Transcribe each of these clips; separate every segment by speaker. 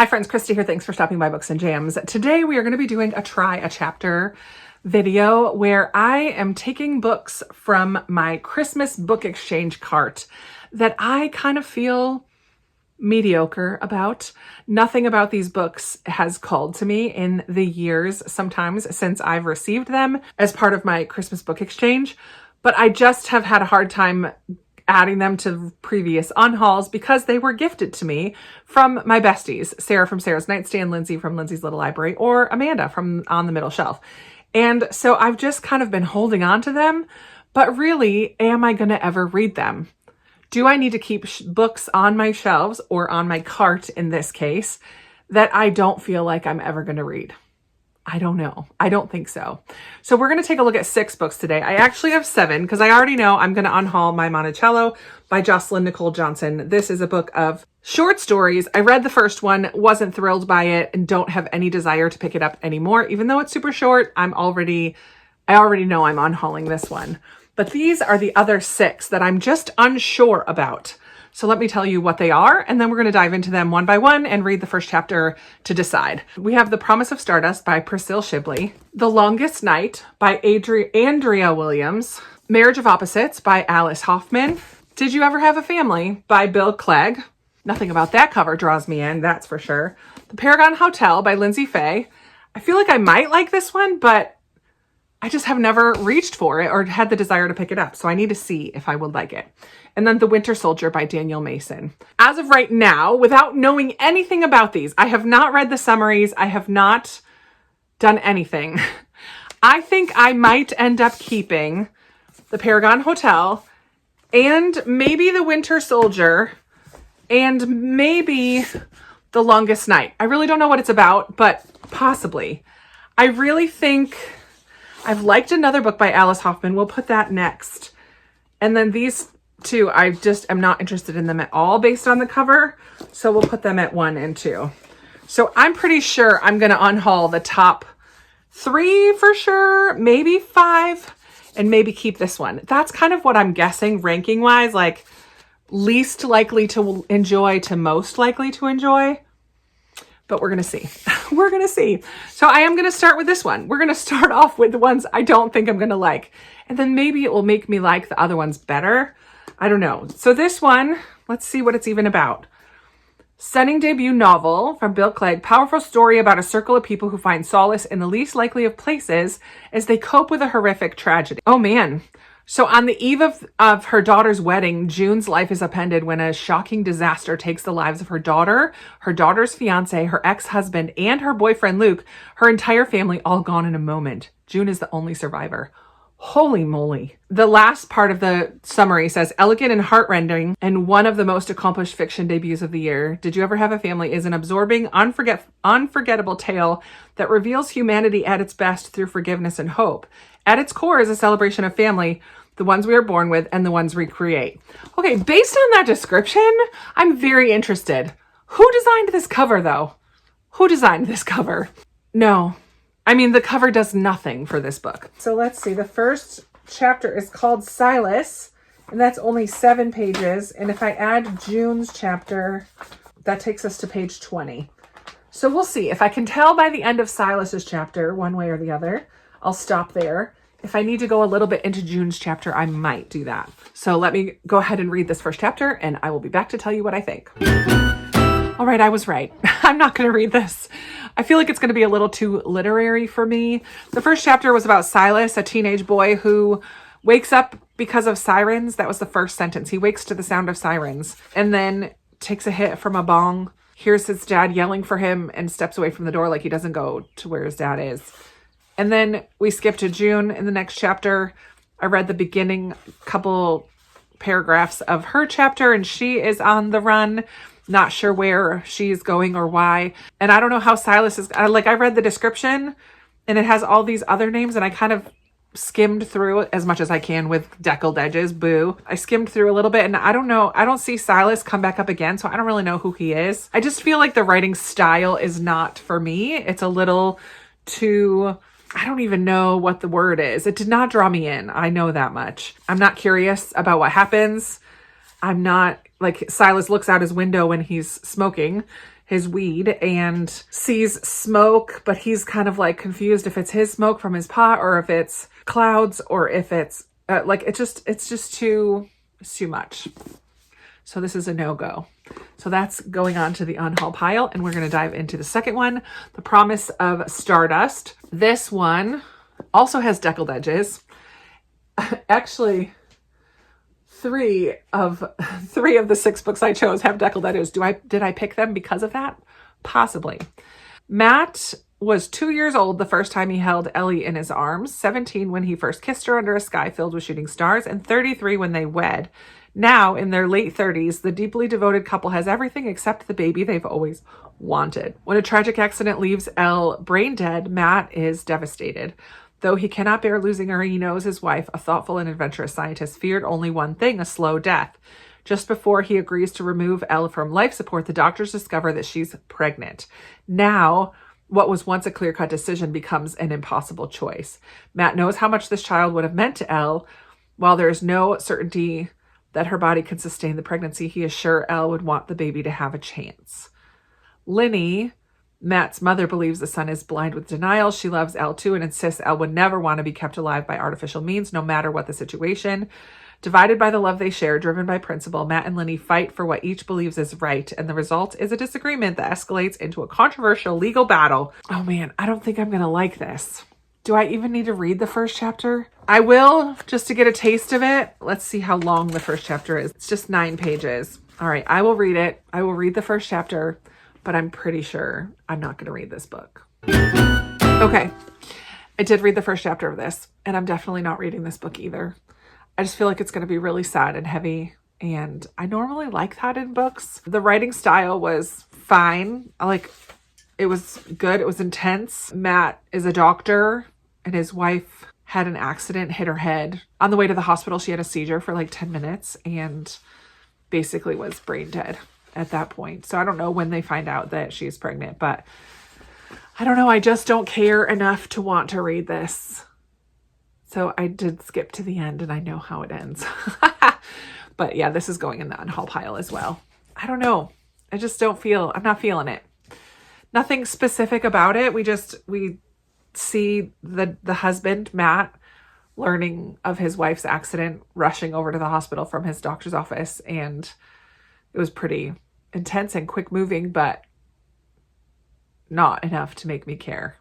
Speaker 1: Hi friends, Christy here. Thanks for stopping by Books and Jams. Today we are going to be doing a try a chapter video where I am taking books from my Christmas book exchange cart that I kind of feel mediocre about. Nothing about these books has called to me in the years sometimes since I've received them as part of my Christmas book exchange, but I just have had a hard time adding them to previous unhauls because they were gifted to me from my besties, Sarah from Sarah's Nightstand, Lindsay from Lindsay's Little Library, or Amanda from On the Middle Shelf. And so I've just kind of been holding on to them, but really, am I going to ever read them? Do I need to keep books on my shelves, or on my cart in this case, that I don't feel like I'm ever going to read? I don't know. I don't think so. So we're going to take a look at 6 books today. I actually have 7 because I already know I'm going to unhaul My Monticello by Jocelyn Nicole Johnson. This is a book of short stories. I read the first one, wasn't thrilled by it, and don't have any desire to pick it up anymore. Even though it's super short, I already know I'm unhauling this one. But these are the other 6 that I'm just unsure about. So let me tell you what they are, and then we're going to dive into them one by one and read the first chapter to decide. We have The Promise of Stardust by Priscilla Shibley, The Longest Night by Andrea Williams, Marriage of Opposites by Alice Hoffman, Did You Ever Have a Family by Bill Clegg. Nothing about that cover draws me in, that's for sure. The Paragon Hotel by Lindsay Fay. I feel like I might like this one, but I just have never reached for it or had the desire to pick it up. So I need to see if I would like it. And then The Winter Soldier by Daniel Mason. As of right now, without knowing anything about these, I have not read the summaries. I have not done anything. I think I might end up keeping The Paragon Hotel and maybe The Winter Soldier and maybe The Longest Night. I really don't know what it's about, but possibly. I really think I've liked another book by Alice Hoffman. We'll put that next. And then these 2, I just am not interested in them at all based on the cover. So we'll put them at 1 and 2. So I'm pretty sure I'm going to unhaul the top 3 for sure, maybe 5, and maybe keep this one. That's kind of what I'm guessing ranking wise, like least likely to enjoy to most likely to enjoy. But we're going to see. We're going to see. So I am going to start with this one. We're going to start off with the ones I don't think I'm going to like. And then maybe it will make me like the other ones better. I don't know. So this one, let's see what it's even about. Stunning debut novel from Bill Clegg. Powerful story about a circle of people who find solace in the least likely of places as they cope with a horrific tragedy. Oh man. So on the eve of her daughter's wedding, June's life is upended when a shocking disaster takes the lives of her daughter, her daughter's fiance, her ex-husband, and her boyfriend Luke, her entire family all gone in a moment. June is the only survivor. Holy moly. The last part of the summary says, elegant and heartrending and one of the most accomplished fiction debuts of the year. Did You Ever Have a Family is an absorbing, unforgettable tale that reveals humanity at its best through forgiveness and hope. At its core is a celebration of family, the ones we are born with and the ones we create. Okay, based on that description, I'm very interested. Who designed this cover though? Who designed this cover? No. I mean, the cover does nothing for this book. So let's see. The first chapter is called Silas, and that's only 7 pages. And if I add June's chapter, that takes us to page 20. So we'll see. If I can tell by the end of Silas's chapter, one way or the other, I'll stop there. If I need to go a little bit into June's chapter, I might do that. So let me go ahead and read this first chapter, and I will be back to tell you what I think. All right, I was right. I'm not going to read this. I feel like it's going to be a little too literary for me. The first chapter was about Silas, a teenage boy who wakes up because of sirens. That was the first sentence. He wakes to the sound of sirens and then takes a hit from a bong, hears his dad yelling for him, and steps away from the door like he doesn't go to where his dad is. And then we skip to June in the next chapter. I read the beginning couple paragraphs of her chapter, and she is on the run. Not sure where she's going or why. And I don't know how Silas is. I read the description and it has all these other names, and I kind of skimmed through it as much as I can with deckled edges. Boo. I skimmed through a little bit, and I don't know. I don't see Silas come back up again, so I don't really know who he is. I just feel like the writing style is not for me. It's a little too, I don't even know what the word is. It did not draw me in. I know that much. I'm not curious about what happens. I'm not, like, Silas looks out his window when he's smoking his weed and sees smoke, but he's kind of like confused if it's his smoke from his pot or if it's clouds or if it's it's just too much. So this is a no-go. So that's going on to the unhaul pile, and we're going to dive into the second one, The Promise of Stardust. This one also has deckled edges. Actually, three of the 6 books I chose have deckled edges. Did I pick them because of that? Possibly. Matt was 2 years old the first time he held Ellie in his arms, 17 when he first kissed her under a sky filled with shooting stars, and 33 when they wed. Now, in their late 30s, the deeply devoted couple has everything except the baby they've always wanted. When a tragic accident leaves Elle brain dead, Matt is devastated. Though he cannot bear losing her, he knows his wife, a thoughtful and adventurous scientist, feared only one thing, a slow death. Just before he agrees to remove Elle from life support, the doctors discover that she's pregnant. Now, what was once a clear-cut decision becomes an impossible choice. Matt knows how much this child would have meant to Elle. While there is no certainty that her body can sustain the pregnancy, he is sure Elle would want the baby to have a chance. Linny, Matt's mother, believes the son is blind with denial. She loves Elle too and insists Elle would never want to be kept alive by artificial means, no matter what the situation. Divided by the love they share, driven by principle, Matt and Linny fight for what each believes is right, and the result is a disagreement that escalates into a controversial legal battle. Oh man, I don't think I'm going to like this. Do I even need to read the first chapter? I will, just to get a taste of it. Let's see how long the first chapter is. It's just 9 pages. All right, I will read it. I will read the first chapter, but I'm pretty sure I'm not going to read this book. Okay, I did read the first chapter of this, and I'm definitely not reading this book either. I just feel like it's going to be really sad and heavy, and I normally like that in books. The writing style was fine. It was good. It was intense. Matt is a doctor, and his wife had an accident, hit her head. On the way to the hospital, she had a seizure for like 10 minutes and basically was brain dead at that point. So I don't know when they find out that she's pregnant, but I don't know. I just don't care enough to want to read this. So I did skip to the end, and I know how it ends. But yeah, this is going in the unhaul pile as well. I don't know. I'm not feeling it. Nothing specific about it. We see the husband, Matt, learning of his wife's accident, rushing over to the hospital from his doctor's office. And it was pretty intense and quick moving, but not enough to make me care,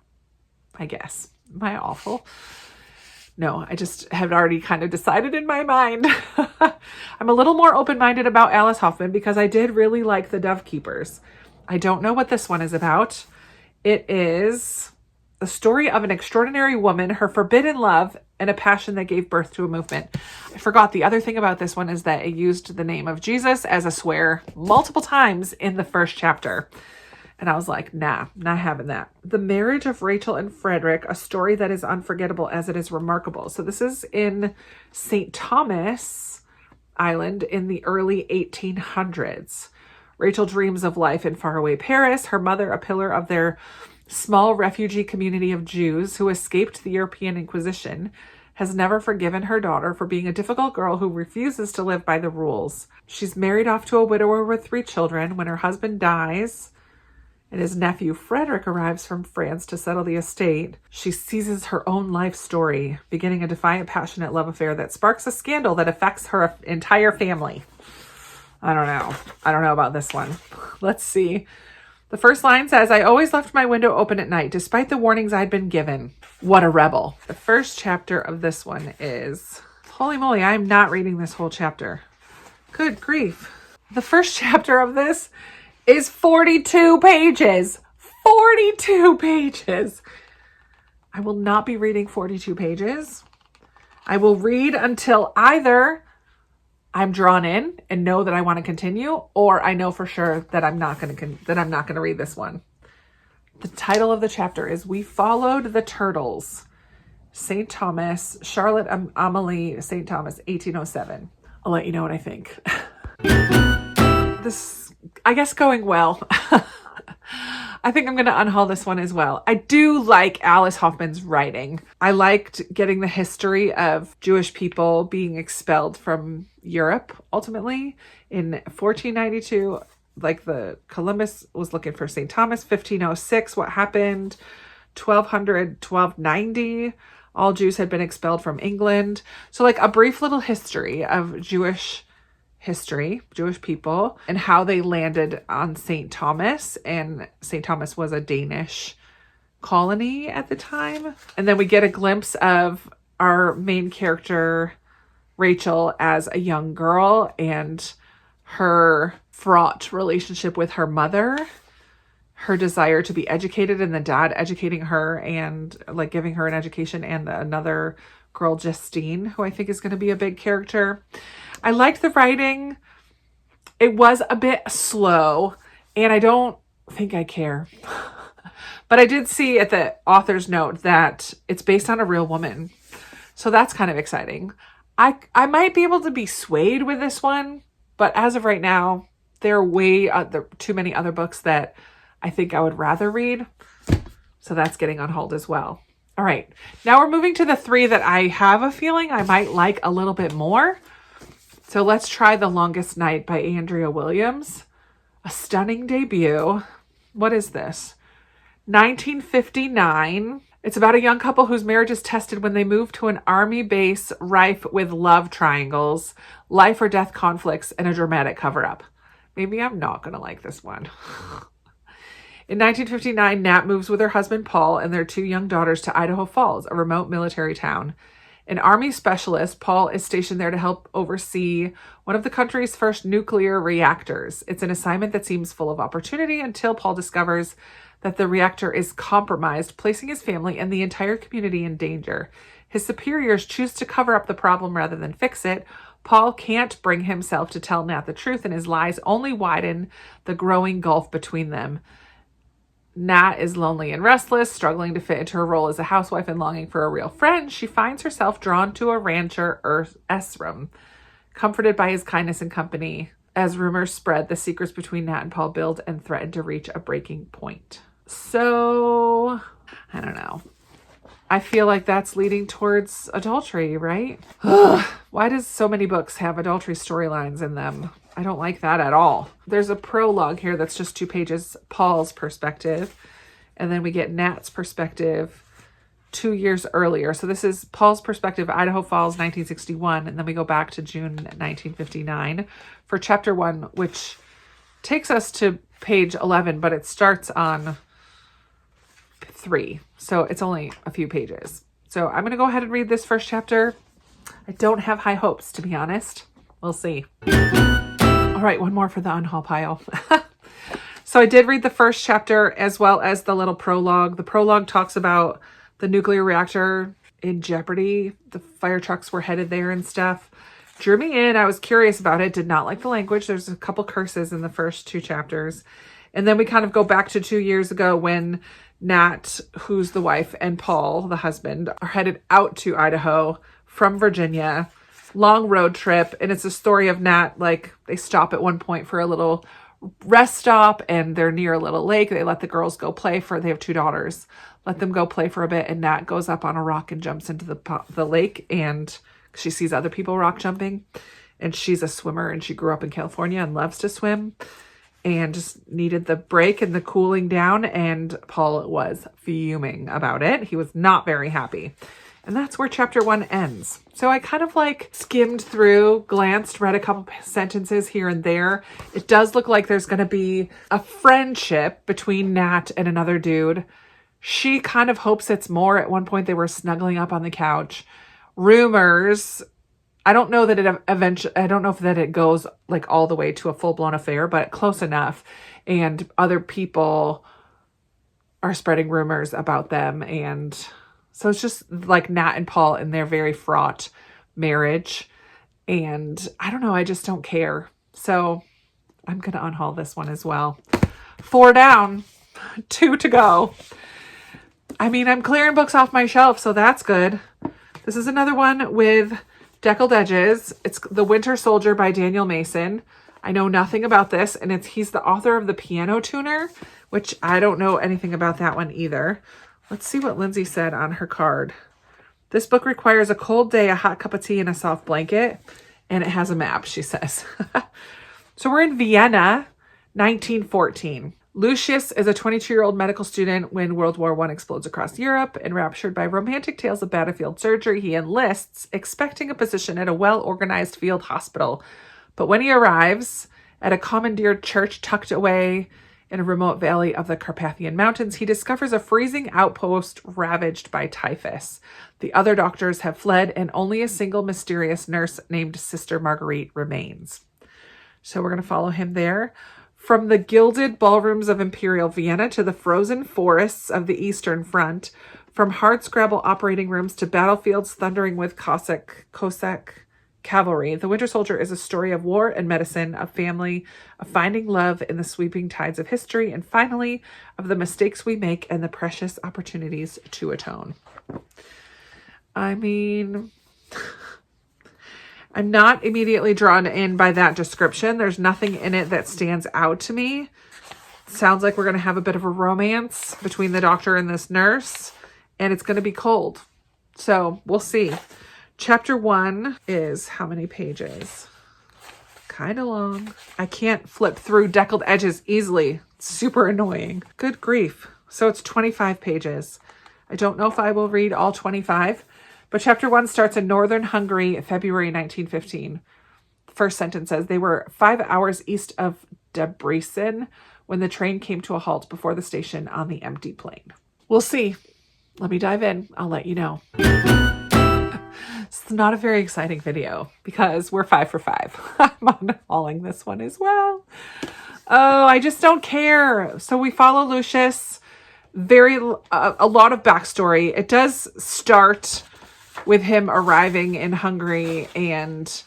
Speaker 1: I guess. Am I awful? No, I just had already kind of decided in my mind. I'm a little more open-minded about Alice Hoffman because I did really like The Dove Keepers. I don't know what this one is about. It is the story of an extraordinary woman, her forbidden love, and a passion that gave birth to a movement. I forgot the other thing about this one is that it used the name of Jesus as a swear multiple times in the first chapter. And I was like, nah, not having that. The Marriage of Rachel and Frederick, a story that is unforgettable as it is remarkable. So this is in St. Thomas Island in the early 1800s. Rachel dreams of life in faraway Paris. Her mother, a pillar of their small refugee community of Jews who escaped the European Inquisition, has never forgiven her daughter for being a difficult girl who refuses to live by the rules. She's married off to a widower with 3 children. When her husband dies and his nephew Frederick arrives from France to settle the estate, she seizes her own life story, beginning a defiant, passionate love affair that sparks a scandal that affects her entire family. I don't know about this one. Let's see. The first line says, I always left my window open at night, despite the warnings I'd been given. What a rebel. The first chapter of this one is, holy moly, I'm not reading this whole chapter. Good grief. The first chapter of this is 42 pages. 42 pages. I will not be reading 42 pages. I will read until either I'm drawn in and know that I want to continue, or I know for sure that I'm not going to read this one. The title of the chapter is We Followed the Turtles. St. Thomas, Charlotte Amalie St. Thomas, 1807. I'll let you know what I think. This, I guess, going well. I think I'm going to unhaul this one as well. I do like Alice Hoffman's writing. I liked getting the history of Jewish people being expelled from Europe, ultimately, in 1492. like the Columbus was looking for St. Thomas, 1506. What happened? 1200, 1290. All Jews had been expelled from England. So like a brief little history of Jewish history, Jewish people, and how they landed on St. Thomas. And St. Thomas was a Danish colony at the time. And then we get a glimpse of our main character, Rachel, as a young girl and her fraught relationship with her mother, her desire to be educated and the dad educating her and like giving her an education, and another girl, Justine, who I think is going to be a big character. I liked the writing. It was a bit slow and I don't think I care. But I did see at the author's note that it's based on a real woman. So that's kind of exciting. I might be able to be swayed with this one, but as of right now, there are too many other books that I think I would rather read. So that's getting on hold as well. All right. Now we're moving to the 3 that I have a feeling I might like a little bit more. So let's try The Longest Night by Andrea Williams. A stunning debut. What is this? 1959. It's about a young couple whose marriage is tested when they move to an army base rife with love triangles, life or death conflicts, and a dramatic cover-up. Maybe I'm not going to like this one. In 1959, Nat moves with her husband Paul and their 2 young daughters to Idaho Falls, a remote military town. An Army specialist, Paul is stationed there to help oversee one of the country's first nuclear reactors. It's an assignment that seems full of opportunity until Paul discovers that the reactor is compromised, placing his family and the entire community in danger. His superiors choose to cover up the problem rather than fix it. Paul can't bring himself to tell Nat the truth, and his lies only widen the growing gulf between them. Nat is lonely and restless, struggling to fit into her role as a housewife and longing for a real friend. She finds herself drawn to a rancher, Esram, comforted by his kindness and company. As rumors spread, the secrets between Nat and Paul build and threaten to reach a breaking point. So, I don't know. I feel like that's leading towards adultery, right? Why does so many books have adultery storylines in them? I don't like that at all. There's a prologue here that's just 2 pages, Paul's perspective. And then we get Nat's perspective 2 years earlier. So this is Paul's perspective, Idaho Falls, 1961. And then we go back to June 1959 for chapter 1, which takes us to page 11, but it starts on 3. So it's only a few pages. So I'm going to go ahead and read this first chapter. I don't have high hopes, to be honest. We'll see. All right, one more for the unhaul pile. So I did read the first chapter as well as the little prologue. The prologue talks about the nuclear reactor in jeopardy. The fire trucks were headed there and stuff. Drew me in. I was curious about it. Did not like the language. There's a couple curses in the first 2 chapters. And then we kind of go back to 2 years ago when Nat, who's the wife, and Paul, the husband, are headed out to Idaho from Virginia. Long road trip. And it's a story of Nat, like they stop at one point for a little rest stop and they're near a little lake. They let the girls go play they have 2 daughters, let them go play for a bit. And Nat goes up on a rock and jumps into the lake, and she sees other people rock jumping, and she's a swimmer and she grew up in California and loves to swim and just needed the break and the cooling down. And Paul was fuming about it. He was not very happy. And that's where chapter 1 ends. So I kind of like skimmed through, glanced, read a couple sentences here and there. It does look like there's going to be a friendship between Nat and another dude. She kind of hopes it's more. At one point they were snuggling up on the couch. Rumors, I don't know that I don't know if that it goes like all the way to a full-blown affair, but close enough. And other people are spreading rumors about them, and so it's just like Nat and Paul in their very fraught marriage. And I don't know, I just don't care. So I'm going to unhaul this one as well. 4 down, 2 to go. I mean, I'm clearing books off my shelf, so that's good. This is another one with deckled edges. It's The Winter Soldier by Daniel Mason. I know nothing about this, and he's the author of The Piano Tuner, which I don't know anything about that one either. Let's see what Lindsay said on her card. This book requires a cold day, a hot cup of tea, and a soft blanket. And it has a map, she says. So we're in Vienna, 1914. Lucius is a 22-year-old medical student when World War I explodes across Europe. Enraptured by romantic tales of battlefield surgery, he enlists, expecting a position at a well-organized field hospital. But when he arrives at a commandeered church tucked away in a remote valley of the Carpathian Mountains, he discovers a freezing outpost ravaged by typhus. The other doctors have fled, and only a single mysterious nurse named Sister Marguerite remains. So we're going to follow him there. From the gilded ballrooms of Imperial Vienna to the frozen forests of the Eastern Front, from hardscrabble operating rooms to battlefields thundering with Cossack cavalry, The Winter Soldier is a story of war and medicine, of family, of finding love in the sweeping tides of history, and finally, of the mistakes we make and the precious opportunities to atone. I mean, I'm not immediately drawn in by that description. There's nothing in it that stands out to me. Sounds like we're going to have a bit of a romance between the doctor and this nurse, and it's going to be cold. So we'll see. Chapter 1 is how many pages? Kind of long. I can't flip through deckled edges easily. It's super annoying. Good grief. So it's 25 pages. I don't know if I will read all 25. But chapter 1 starts in northern Hungary, February 1915. The first sentence says, they were 5 hours east of Debrecen when the train came to a halt before the station on the empty plain. We'll see. Let me dive in. I'll let you know. It's not a very exciting video because we're 5 for 5. I'm unhauling this one as well. Oh, I just don't care. So we follow Lucius. A lot of backstory. It does start with him arriving in Hungary and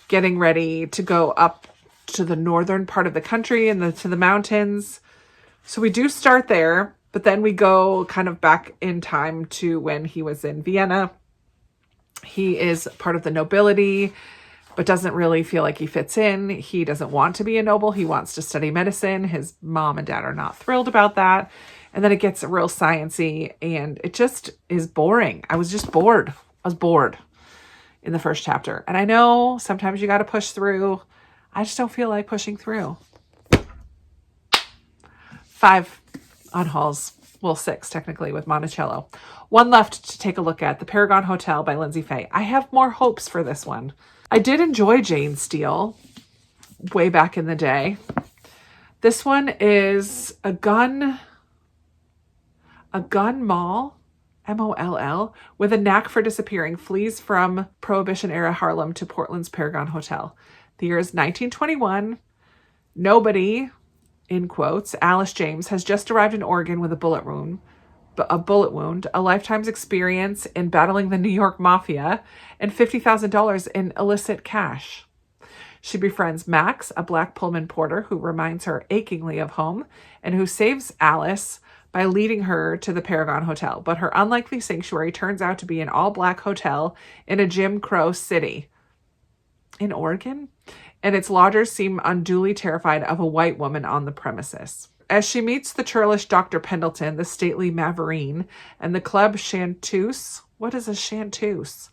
Speaker 1: getting ready to go up to the northern part of the country and to the mountains. So we do start there, but then we go kind of back in time to when he was in Vienna. He is part of the nobility, but doesn't really feel like he fits in. He doesn't want to be a noble. He wants to study medicine. His mom and dad are not thrilled about that. And then it gets real sciencey, and it just is boring. I was just bored. I was bored in the first chapter. And I know sometimes you got to push through. I just don't feel like pushing through. 5 on hauls. Well, 6 technically with Monticello. 1 left to take a look at, The Paragon Hotel by Lindsay Fay. I have more hopes for this one. I did enjoy Jane Steele way back in the day. This one is a gun moll, M-O-L-L, with a knack for disappearing, flees from Prohibition-era Harlem to Portland's Paragon Hotel. The year is 1921. Nobody, in quotes, Alice James, has just arrived in Oregon with a bullet wound, a lifetime's experience in battling the New York Mafia, and $50,000 in illicit cash. She befriends Max, a black Pullman porter who reminds her achingly of home and who saves Alice by leading her to the Paragon Hotel. But her unlikely sanctuary turns out to be an all-black hotel in a Jim Crow city. In Oregon? And its lodgers seem unduly terrified of a white woman on the premises. As she meets the churlish Dr. Pendleton, the stately Maverine, and the club chanteuse, what is a chanteuse?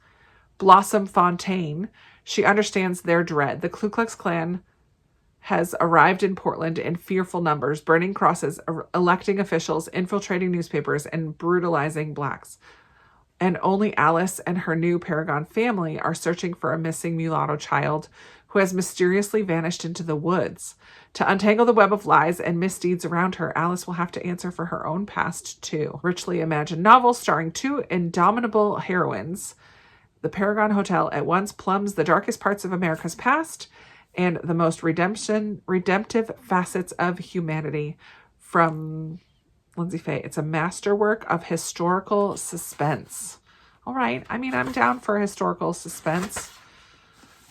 Speaker 1: Blossom Fontaine, she understands their dread. The Ku Klux Klan has arrived in Portland in fearful numbers, burning crosses, electing officials, infiltrating newspapers, and brutalizing blacks. And only Alice and her new Paragon family are searching for a missing mulatto child who has mysteriously vanished into the woods. To untangle the web of lies and misdeeds around her, Alice will have to answer for her own past, too. Richly imagined novel starring 2 indomitable heroines. The Paragon Hotel at once plumbs the darkest parts of America's past and the most redemptive facets of humanity. From Lindsay Fay, it's a masterwork of historical suspense. All right. I mean, I'm down for historical suspense.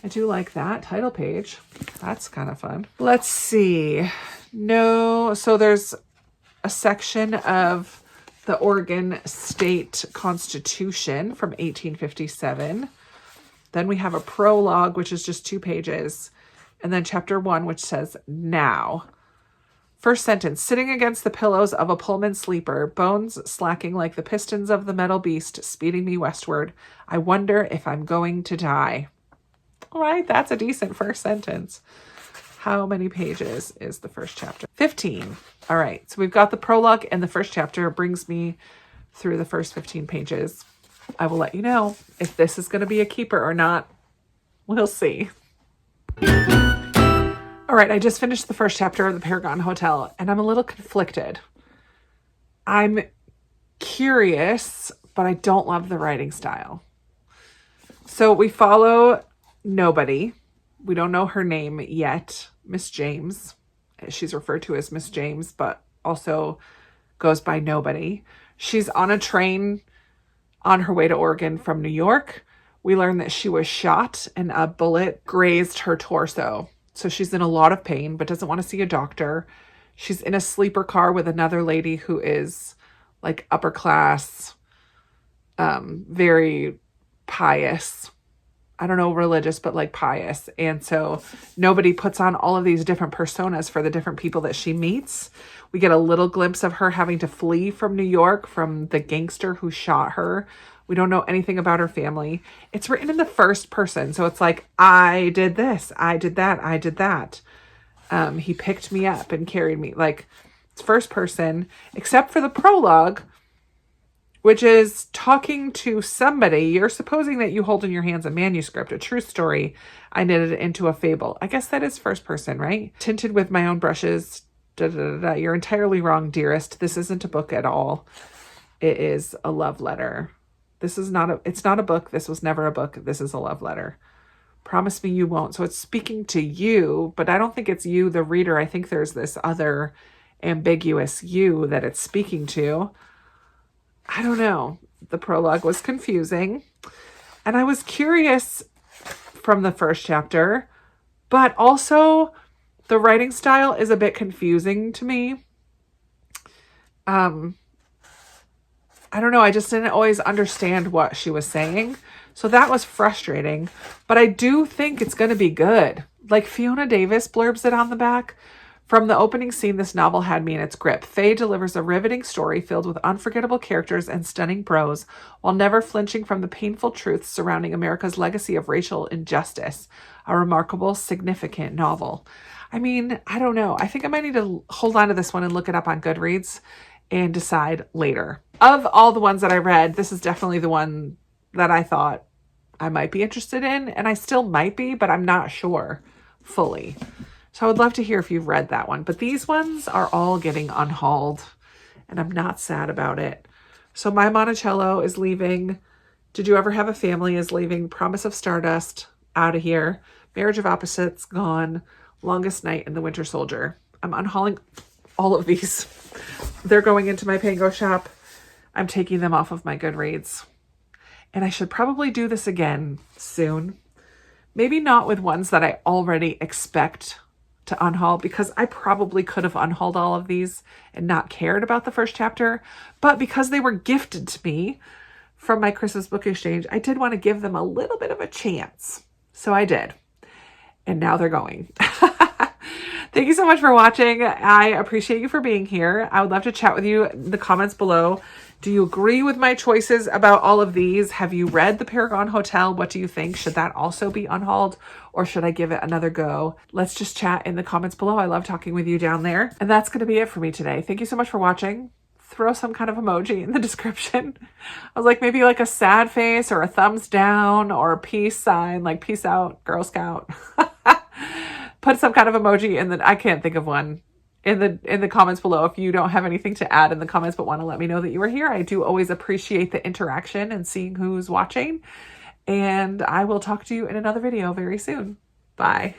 Speaker 1: I do like that title page. That's kind of fun. Let's see. No, so there's a section of the Oregon State Constitution from 1857. Then we have a prologue, which is just 2 pages. And then chapter 1, which says, now. First sentence, sitting against the pillows of a Pullman sleeper, bones slacking like the pistons of the metal beast, speeding me westward. I wonder if I'm going to die. All right, that's a decent first sentence. How many pages is the first chapter? 15. All right. So we've got the prologue and the first chapter brings me through the first 15 pages. I will let you know if this is going to be a keeper or not. We'll see. All right. I just finished the first chapter of the Paragon Hotel and I'm a little conflicted. I'm curious, but I don't love the writing style. So we follow nobody. We don't know her name yet. Miss James. She's referred to as Miss James, but also goes by nobody. She's on a train on her way to Oregon from New York. We learn that she was shot and a bullet grazed her torso. So she's in a lot of pain, but doesn't want to see a doctor. She's in a sleeper car with another lady who is like upper class, very pious. I don't know, religious, but like pious. And so nobody puts on all of these different personas for the different people that she meets. We get a little glimpse of her having to flee from New York from the gangster who shot her. We don't know anything about her family. It's written in the first person. So it's like, I did this, I did that, I did that. He picked me up and carried me. Like, it's first person, except for the prologue, which is talking to somebody. You're supposing that you hold in your hands a manuscript, a true story. I knitted it into a fable. I guess that is first person, right? Tinted with my own brushes. Da, da, da, da. You're entirely wrong, dearest. This isn't a book at all. It is a love letter. This is not it's not a book. This was never a book. This is a love letter. Promise me you won't. So it's speaking to you, but I don't think it's you, the reader. I think there's this other ambiguous you that it's speaking to. I don't know. The prologue was confusing. And I was curious from the first chapter, but also the writing style is a bit confusing to me. I don't know. I just didn't always understand what she was saying. So that was frustrating, but I do think it's going to be good. Like Fiona Davis blurbs it on the back. From the opening scene, this novel had me in its grip. Faye delivers a riveting story filled with unforgettable characters and stunning prose, while never flinching from the painful truths surrounding America's legacy of racial injustice. A remarkable, significant novel. I mean, I don't know. I think I might need to hold on to this one and look it up on Goodreads and decide later. Of all the ones that I read, this is definitely the one that I thought I might be interested in, and I still might be, but I'm not sure fully. So I would love to hear if you've read that one. But these ones are all getting unhauled, and I'm not sad about it. So My Monticello is leaving. Did You Ever Have a Family is leaving. Promise of Stardust, out of here. Marriage of Opposites, gone. Longest Night, and The Winter Soldier. I'm unhauling all of these. They're going into my Pango shop. I'm taking them off of my Goodreads. And I should probably do this again soon. Maybe not with ones that I already expect to unhaul, because I probably could have unhauled all of these and not cared about the first chapter. But because they were gifted to me from my Christmas book exchange, I did want to give them a little bit of a chance. So I did. And now they're going. Thank you so much for watching. I appreciate you for being here. I would love to chat with you in the comments below. Do you agree with my choices about all of these? Have you read the Paragon Hotel? What do you think? Should that also be unhauled, or should I give it another go? Let's just chat in the comments below. I love talking with you down there. And that's going to be it for me today. Thank you so much for watching. Throw some kind of emoji in the description. I was like, maybe like a sad face or a thumbs down or a peace sign, like peace out, Girl Scout. Put some kind of emoji in the, I can't think of one, in the comments below. If you don't have anything to add in the comments but want to let me know that you were here, I do always appreciate the interaction and seeing who's watching. And I will talk to you in another video very soon. Bye.